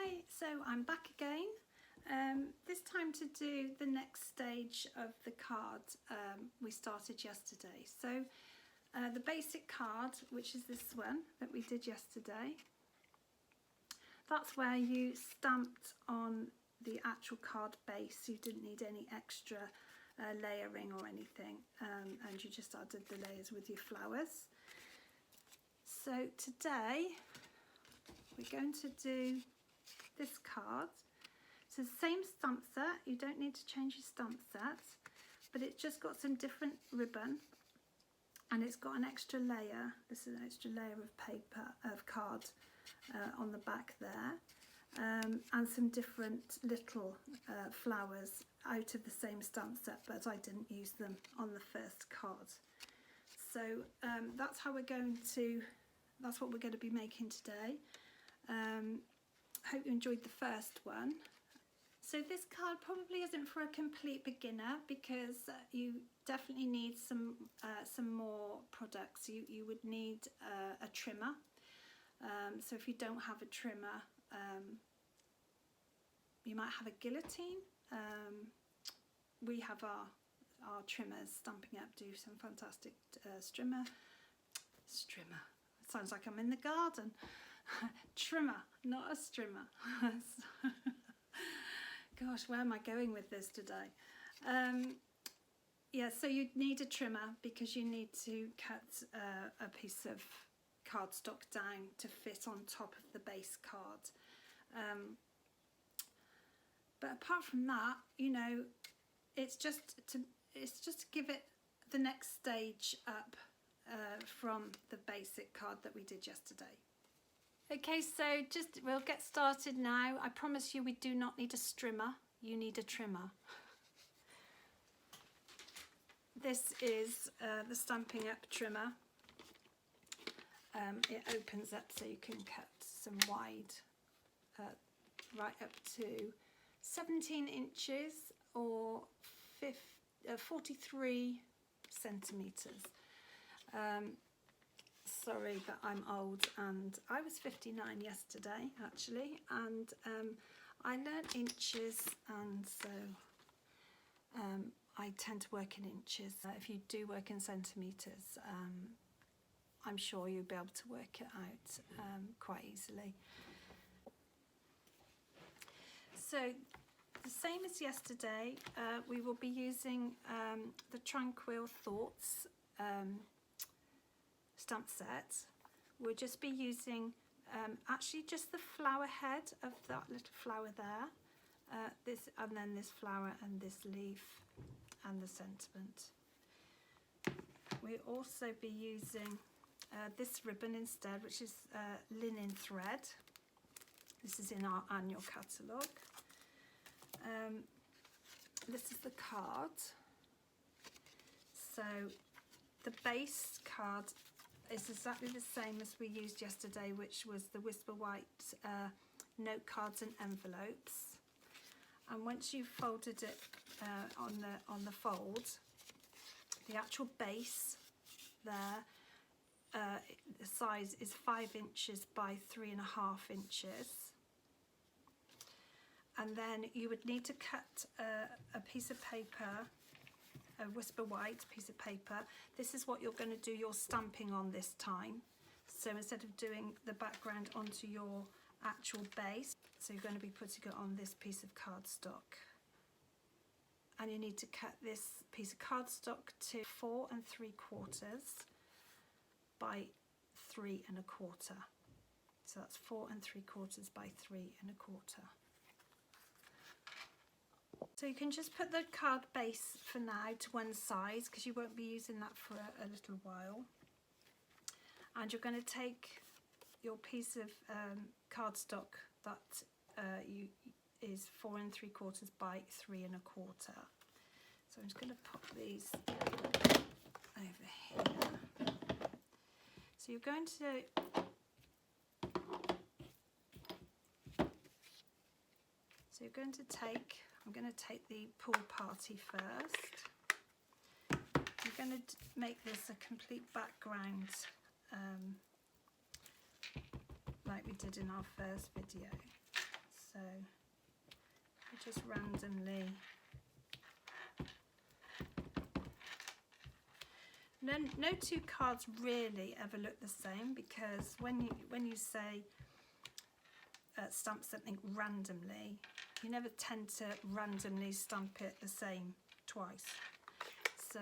Hi, so I'm back again, this time to do the next stage of the card we started yesterday. So the basic card, which is this one that we did yesterday, that's where you stamped on the actual card base. You didn't need any extra layering or anything, and you just added the layers with your flowers. So today we're going to do this card. So the same stamp set, you don't need to change your stamp set, but it's just got some different ribbon and it's got an extra layer. This is an extra layer of paper, of card on the back there, and some different little flowers out of the same stamp set, but I didn't use them on the first card. So that's what we're going to be making today. Hope you enjoyed the first one. So this card probably isn't for a complete beginner because you definitely need some more products. You would need a trimmer. So if you don't have a trimmer, you might have a guillotine. We have our trimmers. Stampin' Up do some fantastic strimmer. It sounds like I'm in the garden. Trimmer, not a strimmer. Gosh, where am I going with this today? Yeah, so you need a trimmer because you need to cut a piece of cardstock down to fit on top of the base card. But apart from that, you know, it's just to give it the next stage up from the basic card that we did yesterday. Okay, so we'll get started now. I promise you we do not need a strimmer, you need a trimmer. This is the Stampin' Up trimmer. It opens up so you can cut some wide, right up to 17 inches or 43 centimetres. Sorry, but I'm old and I was 59 yesterday actually, and I learnt inches, and so I tend to work in inches. If you do work in centimetres, I'm sure you'll be able to work it out quite easily. So the same as yesterday, we will be using the Tranquil Thoughts stamp set. We'll just be using actually just the flower head of that little flower there, this, and then this flower and this leaf and the sentiment. We'll also be using this ribbon instead, which is linen thread. This is in our annual catalogue. This is the card. So the base card is exactly the same as we used yesterday, which was the Whisper White note cards and envelopes. And once you've folded it on the fold, the actual base there, the size is 5 inches by 3.5 inches. And then you would need to cut a piece of paper, a Whisper White piece of paper. This is what you're going to do your stamping on this time. So instead of doing the background onto your actual base, so you're going to be putting it on this piece of cardstock. And you need to cut this piece of cardstock to 4 3/4 by 3 1/4. So that's 4 3/4 by 3 1/4. So you can just put the card base for now to one side because you won't be using that for a little while. And you're going to take your piece of cardstock that is 4 3/4 by 3 1/4. So I'm just going to pop these over here. So you're going to take, I'm going to take the pool party first. I'm going to make this a complete background like we did in our first video. So you just randomly. No two cards really ever look the same, because when you say stamp something randomly, you never tend to randomly stamp it the same twice. So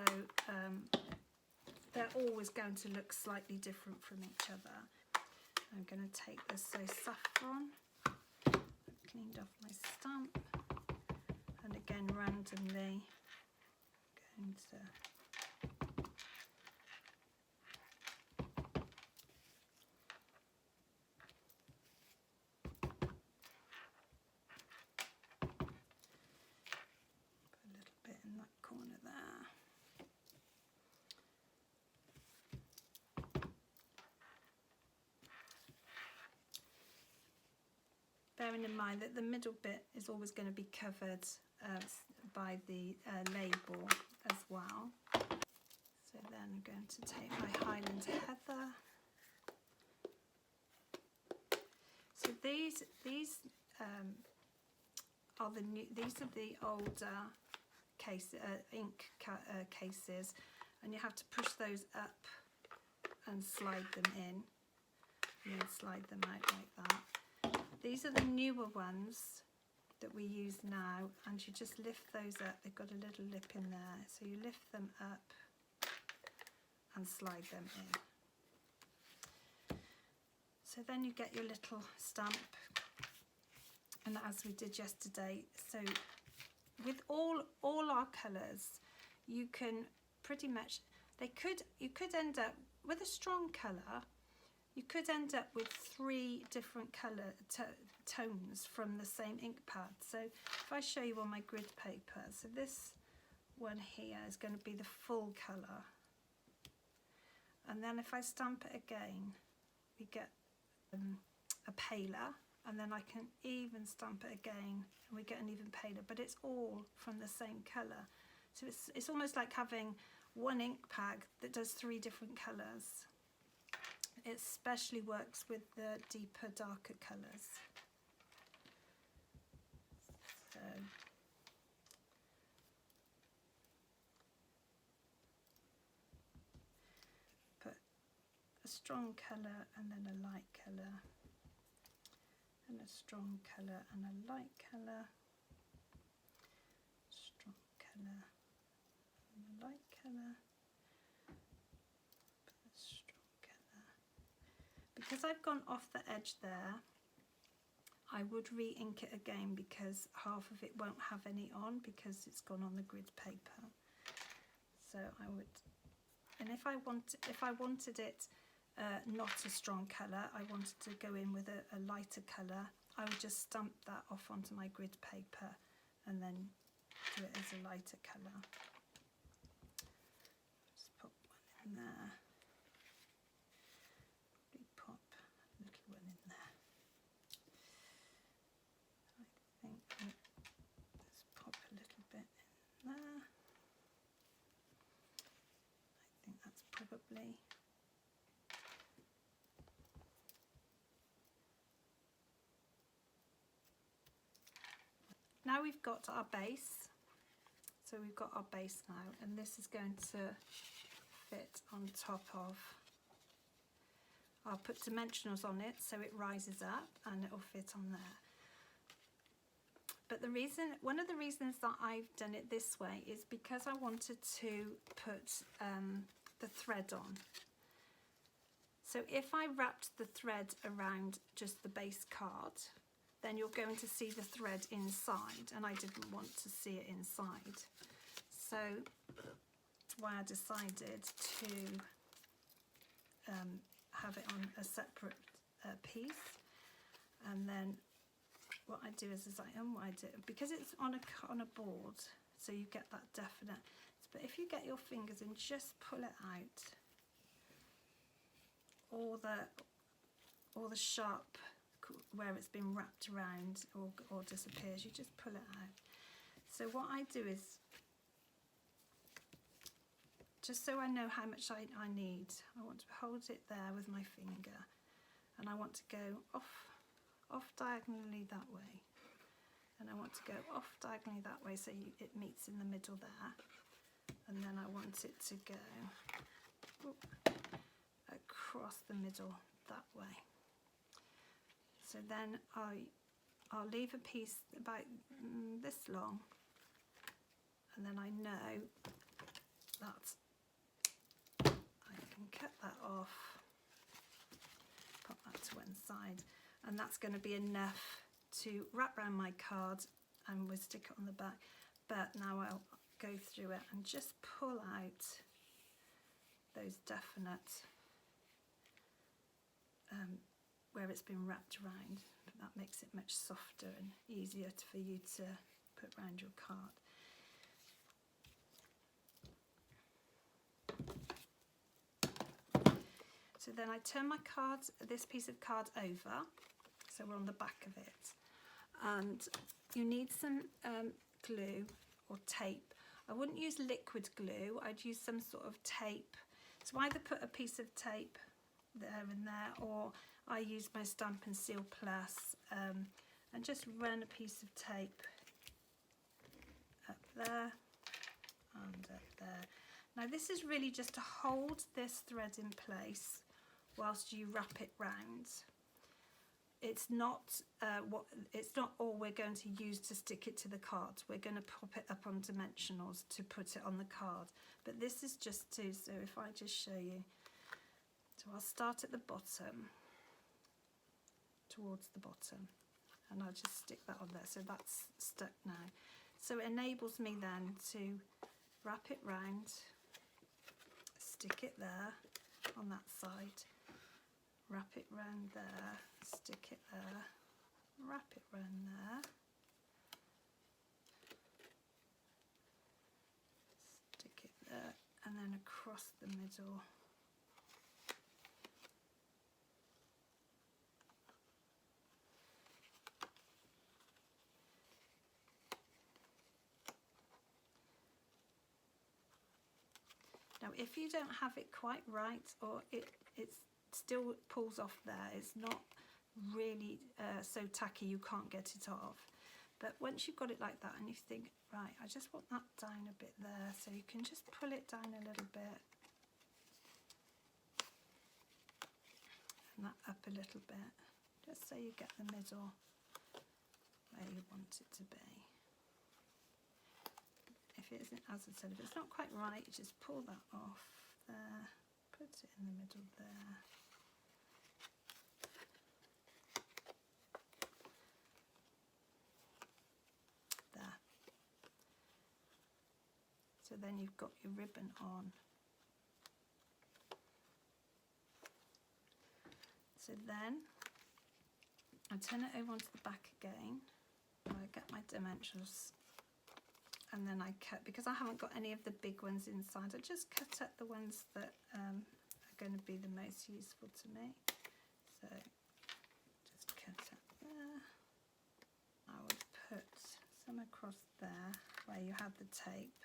they're always going to look slightly different from each other. I'm going to take this saffron. I've cleaned off my stamp, and again randomly I'm going to corner there. Bearing in mind that the middle bit is always going to be covered by the label as well. So then I'm going to take my Highland Heather. So these are the new. These are the older ink cases, and you have to push those up and slide them in, and then slide them out like that. These are the newer ones that we use now, and you just lift those up. They've got a little lip in there, so you lift them up and slide them in. So then you get your little stamp, and as we did yesterday, so with all our colours, you can pretty much, you could end up with a strong colour, you could end up with 3 different colour tones from the same ink pad. So if I show you on my grid paper, so this one here is going to be the full colour, and then if I stamp it again, we get a paler, and then I can even stamp it again and we get an even paler, but it's all from the same colour. So it's almost like having one ink pad that does 3 different colours. It especially works with the deeper, darker colours. So put a strong colour and then a light colour, and a strong colour and a light colour, strong colour and a light colour, a strong colour. Because I've gone off the edge there, I would re-ink it again, because half of it won't have any on because it's gone on the grid paper. So I would, and if I wanted it not a strong colour, I wanted to go in with a lighter colour, I would just stamp that off onto my grid paper and then do it as a lighter colour. Just pop one in there, pop a little one in there. I think let's pop a little bit in there. I think that's probably. Now we've got our base, so we've got our base now, and this is going to fit on top of, I'll put dimensionals on it so it rises up and it'll fit on there. But one of the reasons that I've done it this way is because I wanted to put the thread on. So if I wrapped the thread around just the base card, then you're going to see the thread inside, and I didn't want to see it inside. So that's why I decided to have it on a separate piece. And then what I do is I unwind it, because it's on a board, so you get that definite. But if you get your fingers and just pull it out, all the sharp where it's been wrapped around or disappears, you just pull it out. So what I do is, just so I know how much I need, I want to hold it there with my finger, and I want to go off diagonally that way. and I want to go off diagonally that way so it meets in the middle there, and then I want it to go across the middle that way. So then I'll leave a piece about this long, and then I know that I can cut that off, pop that to one side, and that's going to be enough to wrap around my card, and we'll stick it on the back. But now I'll go through it and just pull out those definite where it's been wrapped around. That makes it much softer and easier for you to put around your card. So then I turn my card, this piece of card over, so we're on the back of it, and you need some glue or tape. I wouldn't use liquid glue, I'd use some sort of tape. So either put a piece of tape there and there, or I use my Stampin' Seal Plus and just run a piece of tape up there and up there. Now this is really just to hold this thread in place whilst you wrap it round. It's not all we're going to use to stick it to the card. We're going to pop it up on dimensionals to put it on the card. But this is just to, so if I just show you. So I'll start at the bottom, towards the bottom, and I'll just stick that on there. So that's stuck now. So it enables me then to wrap it round, stick it there on that side, wrap it round there, stick it there, wrap it round there, stick it there, and then across the middle. Now if you don't have it quite right, or it still pulls off there, it's not really so tacky you can't get it off. But once you've got it like that and you think, right, I just want that down a bit there, so you can just pull it down a little bit and that up a little bit, just so you get the middle where you want it to be. If it isn't, as I said, if it's not quite right, just pull that off there, put it in the middle there. There. So then you've got your ribbon on. So then I turn it over onto the back again. I get my dimensionals. And then I cut, because I haven't got any of the big ones inside, I just cut up the ones that are going to be the most useful to me. So just cut up there. I would put some across there where you have the tape,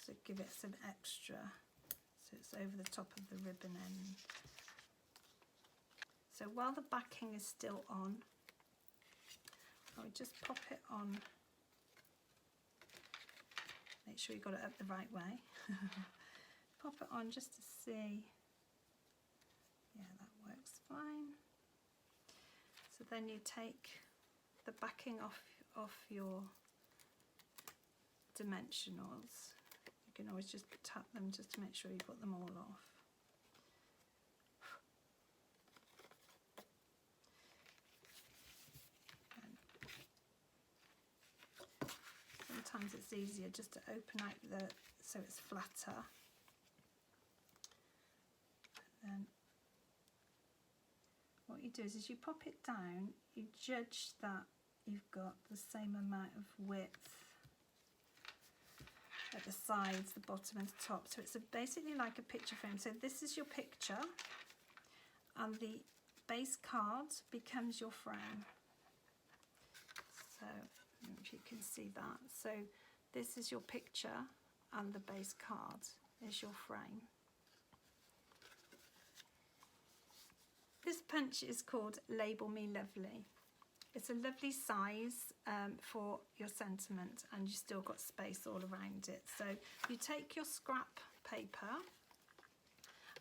to give it some extra, so it's over the top of the ribbon end. So while the backing is still on, I would just pop it on, make sure you got it up the right way. Pop it on just to see, yeah, that works fine. So then you take the backing off your dimensionals. You can always just tap them just to make sure you've got them all off. Sometimes it's easier just to open out so it's flatter. And then what you do is you pop it down, you judge that you've got the same amount of width at the sides, the bottom and the top. So it's basically like a picture frame. So this is your picture and the base card becomes your frame. So if you can see that. So this is your picture and the base card is your frame. This punch is called Label Me Lovely. It's a lovely size for your sentiment, and you still got space all around it. So you take your scrap paper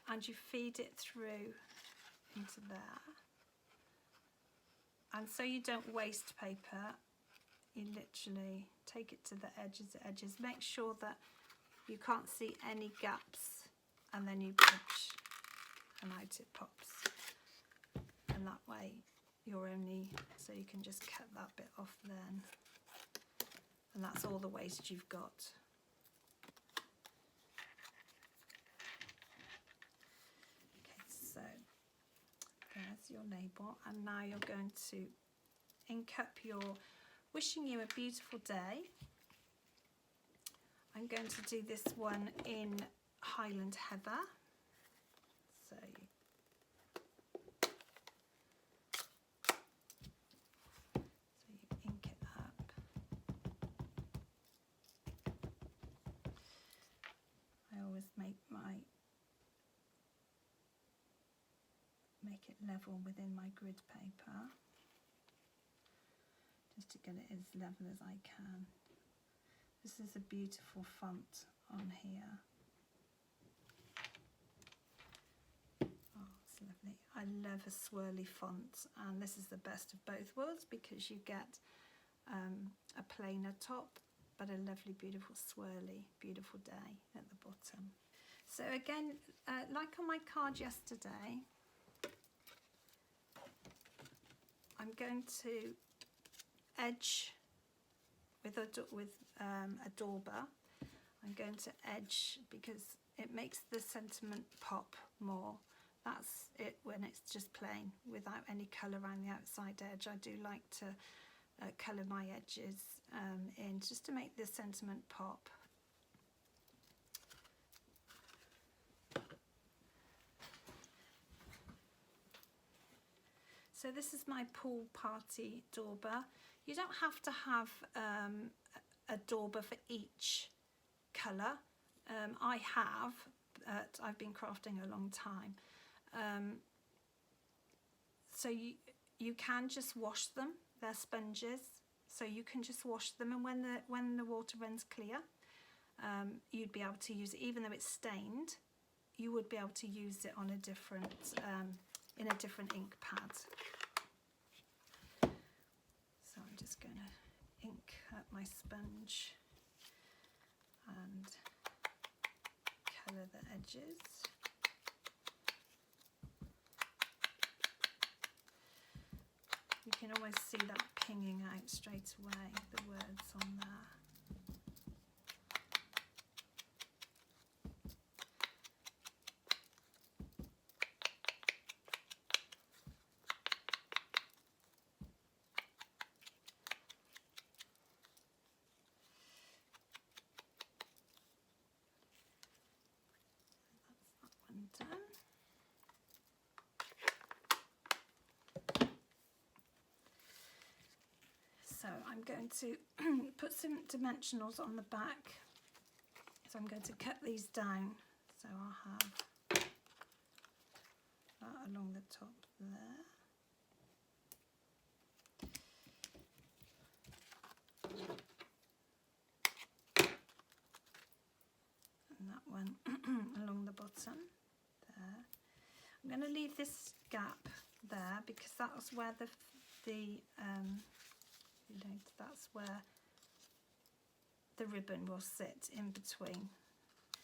and you feed it through into there. And so you don't waste paper, you literally take it to the edges. Make sure that you can't see any gaps, and then you push and out it pops. And that way you're only, so you can just cut that bit off then. And that's all the waste you've got. So there's your label, and now you're going to ink up your wishing you a beautiful day. I'm going to do this one in Highland Heather. So you ink it up. I always make it level within my grid paper, just to get it as level as I can. This is a beautiful font on here. Oh, it's lovely. I love a swirly font, and this is the best of both worlds because you get a plainer top but a lovely beautiful swirly beautiful day at the bottom. So again, like on my card yesterday, I'm going to edge with a dauber. I'm going to edge because it makes the sentiment pop more. That's it when it's just plain without any colour around the outside edge. I do like to colour my edges in just to make the sentiment pop. So this is my pool party dauber. You don't have to have a dauber for each colour. I have, but I've been crafting a long time. So you can just wash them. They're sponges, so you can just wash them, and when the water runs clear, you'd be able to use it. Even though it's stained, you would be able to use it on a different in a different ink pad. So I'm just going to ink up my sponge and colour the edges. You can always see that pinging out straight away, the words on there. Done. So I'm going to put some dimensionals on the back. So I'm going to cut these down. So I'll have that along the top there. And that one along the bottom. I'm going to leave this gap there because that's where that's where the ribbon will sit in between.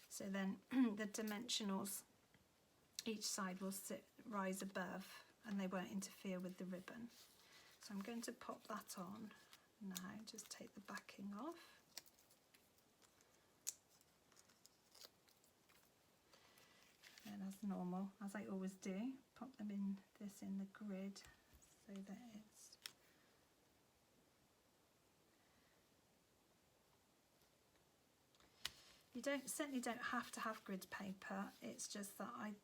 So then the dimensionals each side will rise above, and they won't interfere with the ribbon. So I'm going to pop that on now. Just take the backing off. And as normal, as I always do, pop them in the grid so that it's certainly don't have to have grid paper. It's just that I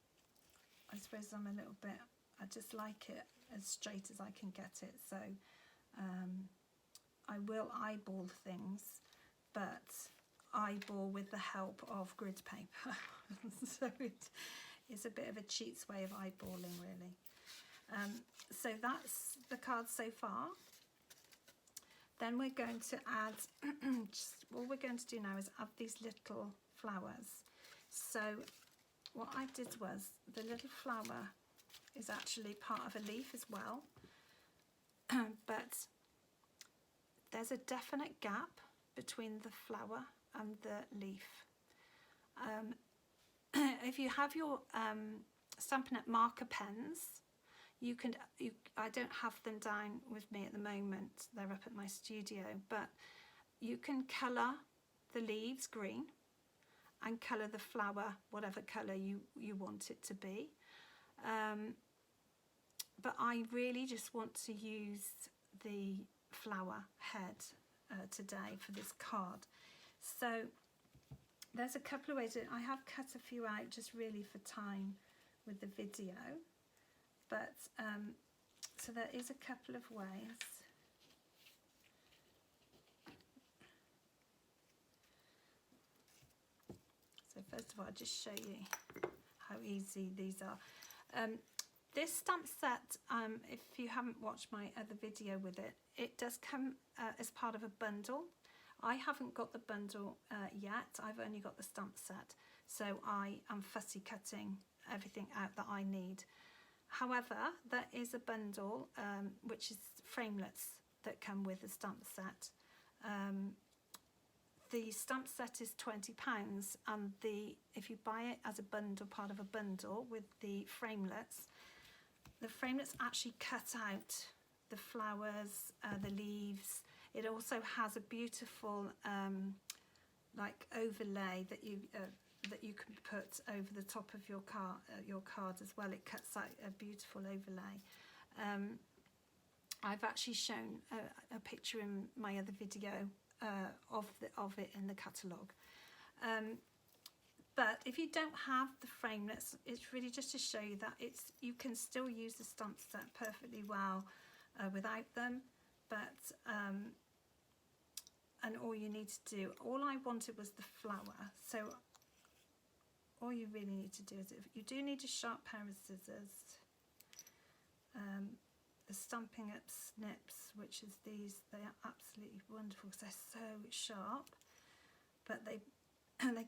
suppose I'm a little bit, I just like it as straight as I can get it. So I will eyeball things, but eyeball with the help of grid paper. So it's a bit of a cheat's way of eyeballing, really. So that's the card so far. Then we're going to add, all we're going to do now is add these little flowers. So what I did was, the little flower is actually part of a leaf as well, but there's a definite gap between the flower and the leaf. If you have your Stampin' Up marker pens, I don't have them down with me at the moment, they're up at my studio, but you can colour the leaves green and colour the flower whatever colour you want it to be. But I really just want to use the flower head today for this card. So there's a couple of ways. I have cut a few out just really for time with the video, but so there is a couple of ways. So first of all, I'll just show you how easy these are. This stamp set, if you haven't watched my other video with it, it does come as part of a bundle. I haven't got the bundle yet, I've only got the stamp set, so I am fussy cutting everything out that I need. However, there is a bundle which is framelets that come with the stamp set. The stamp set is £20, and if you buy it as a bundle, part of a bundle with the framelets actually cut out the flowers, the leaves. It also has a beautiful like overlay that you can put over the top of your card as well. It cuts out a beautiful overlay. I've actually shown a picture in my other video of it in the catalogue. But if you don't have the framelets, it's really just to show you that you can still use the stamp set perfectly well without them. But and all you need to do, all I wanted was the flower. So all you really need to do is, if you do need a sharp pair of scissors, the Stampin' Up snips, which is these, they are absolutely wonderful because they're so sharp, but they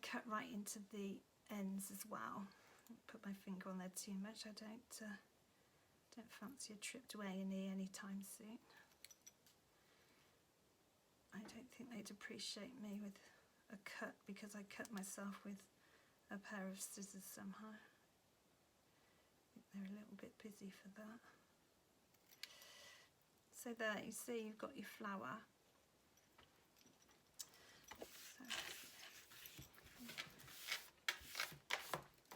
cut right into the ends as well. I'll put my finger on there too much. I don't fancy a trip to A&E anytime soon. I don't think they'd appreciate me with a cut, because I cut myself with a pair of scissors somehow. I think they're a little bit busy for that. So there, you see you've got your flower.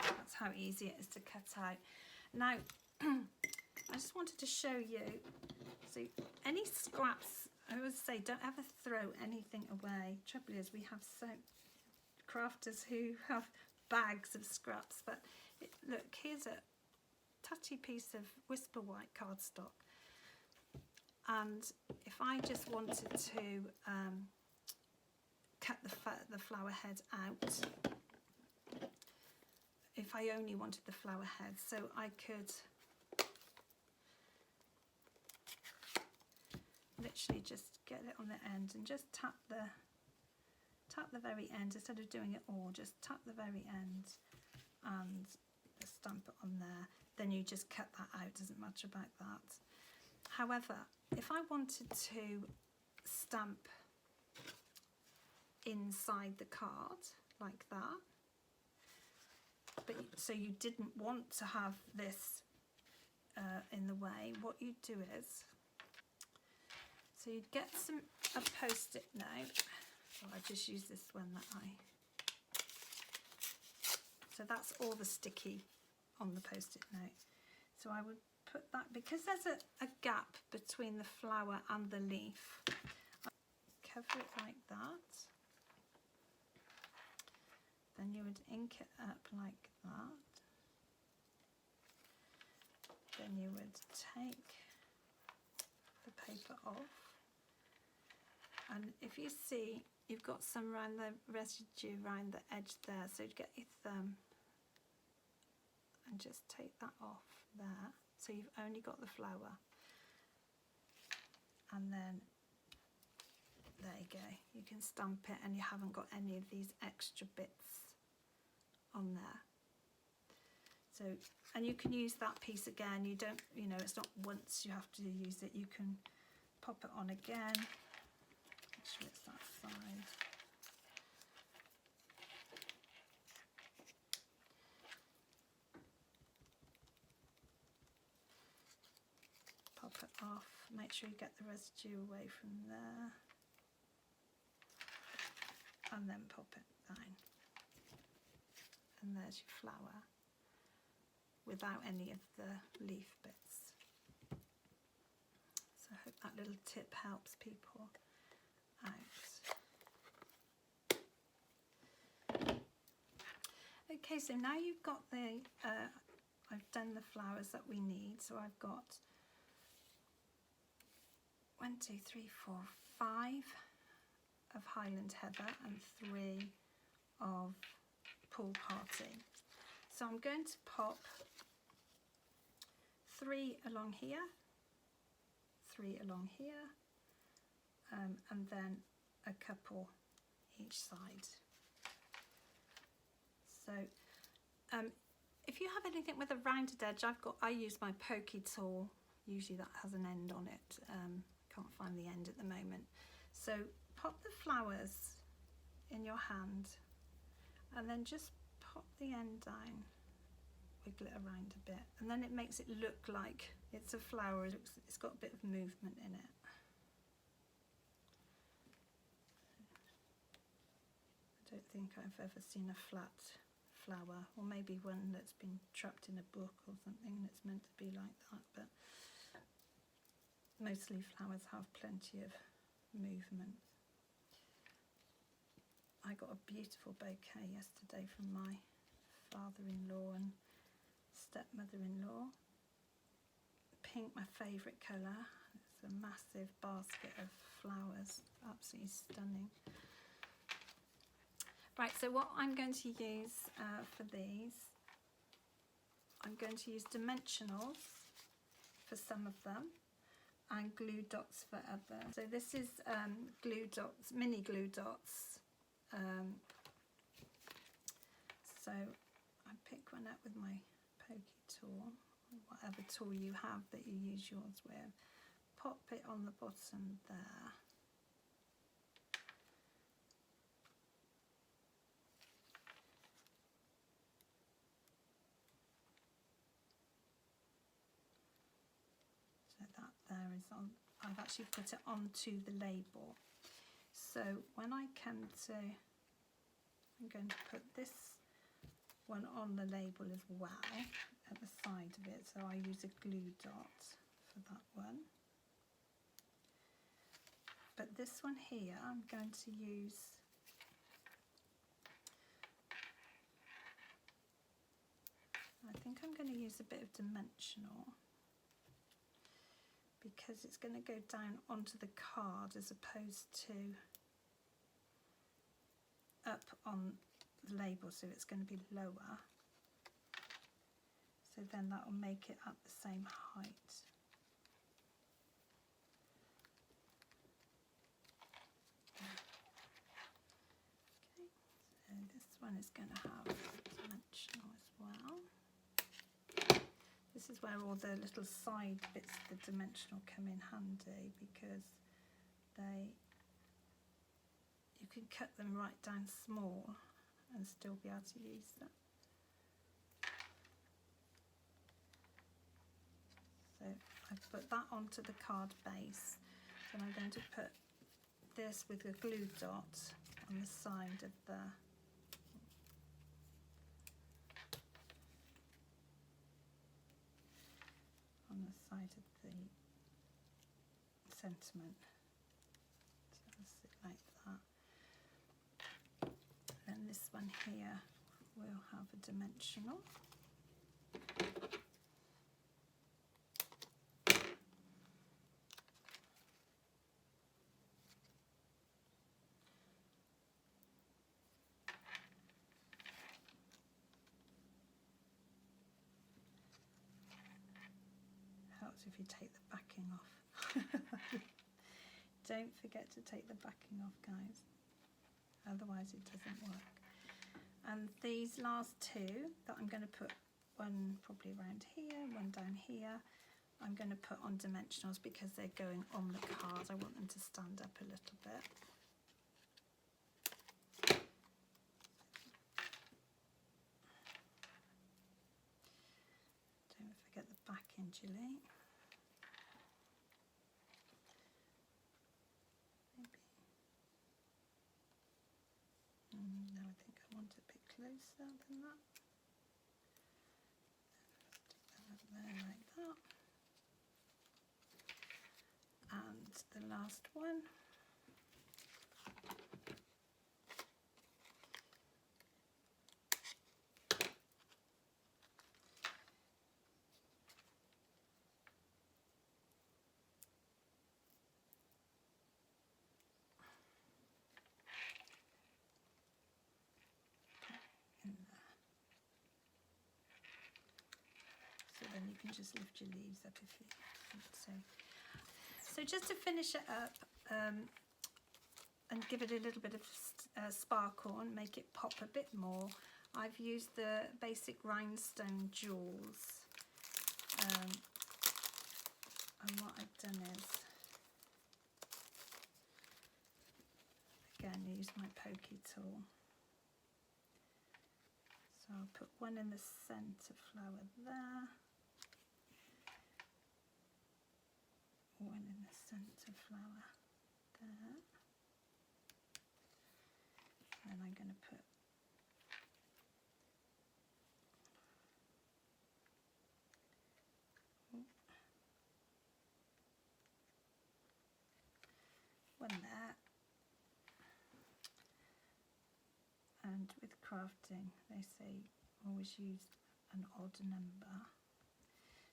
So that's how easy it is to cut out. Now, I just wanted to show you, so any scraps, I always say don't ever throw anything away. Trouble is, we have crafters who have bags of scraps, but look, here's a tatty piece of Whisper White cardstock, and if I just wanted to cut the flower head out, if I only wanted the flower head, so I could literally just get it on the end and just tap the very end, instead of doing it all, just tap the very end and stamp it on there. Then you just cut that out, doesn't matter about that. However, if I wanted to stamp inside the card like that, but so you didn't want to have this in the way, what you'd do is, so you'd get a post-it note. I just use this one so that's all the sticky on the post-it note. So I would put that, because there's a gap between the flower and the leaf, cover it like that. Then you would ink it up like that. Then you would take the paper off, and if you see, you've got some around the residue around the edge there, so you'd get your thumb and just take that off there, so you've only got the flower, and then There you go, you can stamp it and you haven't got any of these extra bits on there. So, and you can use that piece again, you don't, you know, it's not once you have to use it, you can pop it on again, make sure it's that side. Pop it off, make sure you get the residue away from there, and then pop it down. And there's your flower without any of the leaf bits. So I hope that little tip helps people out. Okay, so now you've got the, I've done the flowers that we need. So I've got 1, 2, 3, 4, 5 of Highland Heather and 3 of Pool Party. So I'm going to pop 3 along here, 3 along here, and then a couple each side. So if you have anything with a rounded edge, I use my pokey tool. Usually that has an end on it. Can't find the end at the moment. So pop the flowers in your hand and then just pop the end down, wiggle it around a bit, and then it makes it look like it's a flower. It's got a bit of movement in it. I don't think I've ever seen a flat flower, or maybe one that's been trapped in a book or something that's meant to be like that, but mostly flowers have plenty of movement. I got a beautiful bouquet yesterday from my father-in-law and stepmother-in-law. Pink, my favourite colour. It's a massive basket of flowers, absolutely stunning. Right, so what I'm going to use for these, I'm going to use dimensionals for some of them and glue dots for others. So this is glue dots, mini glue dots. So I pick one up with my pokey tool, or whatever tool you have that you use yours with. Pop it on the bottom there. So that there is on, I've actually put it onto the label. So when I come to, I'm going to put this one on the label as well at the side of it. So I use a glue dot for that one. But this one here, I'm going to use I think I'm going to use a bit of dimensional because it's going to go down onto the card as opposed to up on the label, so it's going to be lower. So then that will make it at the same height. Okay, so this one is going to have dimensional as well. This is where all the little side bits of the dimensional come in handy, because you can cut them right down small and still be able to use them. So I've put that onto the card base, and I'm going to put this with a glue dot on the side of the sentiment. So I'll sit like that. Then this one here will have a dimensional. Helps if you take the backing off. don't forget to take the backing off, guys, otherwise it doesn't work. And these last two that I'm going to put, one probably around here, one down here, I'm going to put on dimensionals because they're going on the cards. I want them to stand up a little bit. Don't forget the backing, Julie. No, I think I want it a bit closer than that. Stick that up there like that. And the last one. So then you can just lift your leaves up if you want to. So just to finish it up and give it a little bit of sparkle and make it pop a bit more, I've used the basic rhinestone jewels. And what I've done is, again, use my pokey tool. So I'll put one in the centre flower there, one in the centre flower there, and I'm going to put one there. And with crafting, they say always use an odd number.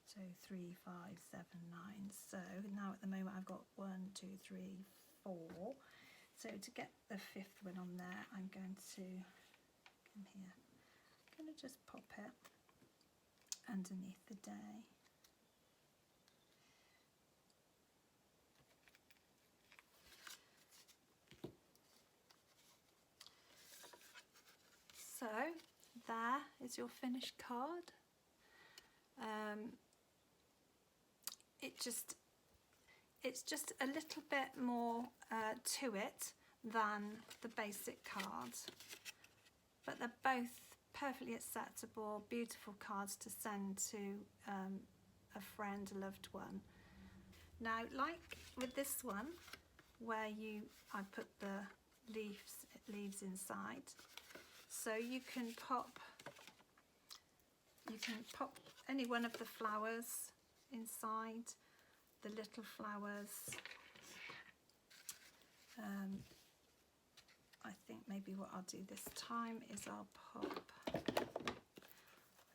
So 3, 5, 7, 9. So now at the moment I've got 1, 2, 3, 4. So to get the 5th one on there, I'm going to come here. I'm going to just pop it underneath the day. So there is your finished card. It's just a little bit more to it than the basic cards, but they're both perfectly acceptable, beautiful cards to send to a friend, a loved one. Now, like with this one, where I put the leaves inside, so you can pop any one of the flowers inside, the little flowers. I think maybe what I'll do this time is I'll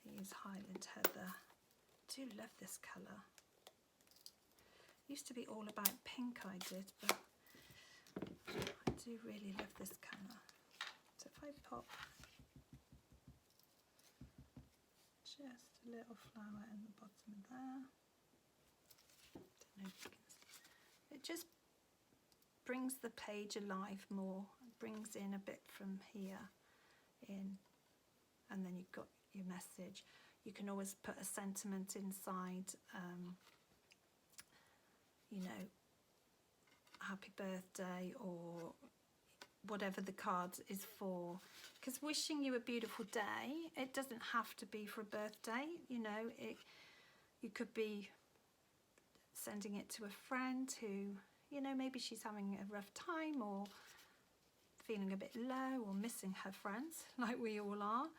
use Highland Heather. I do love this colour. Used to be all about pink, I did, but I do really love this colour. So if I pop just a little flower in the bottom there, don't know if you can see. It just brings the page alive more, brings in a bit from here in, and then you've got your message. You can always put a sentiment inside, you know, happy birthday or whatever the card is for, because wishing you a beautiful day, it doesn't have to be for a birthday, you know. You could be sending it to a friend who, you know, maybe she's having a rough time or feeling a bit low or missing her friends like we all are,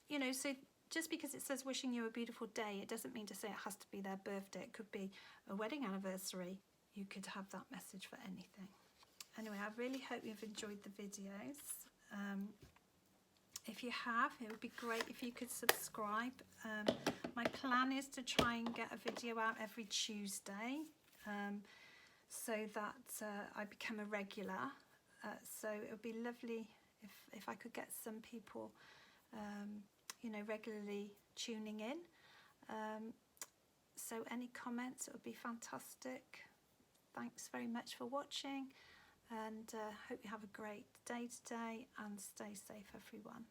you know. So just because it says wishing you a beautiful day, it doesn't mean to say it has to be their birthday. It could be a wedding anniversary. You could have that message for anything. Anyway, I really hope you've enjoyed the videos. If you have, it would be great if you could subscribe. My plan is to try and get a video out every Tuesday, so that I become a regular. So it would be lovely if I could get some people, you know, regularly tuning in. So any comments, it would be fantastic. thanks very much for watching, and hope you have a great day today and stay safe everyone.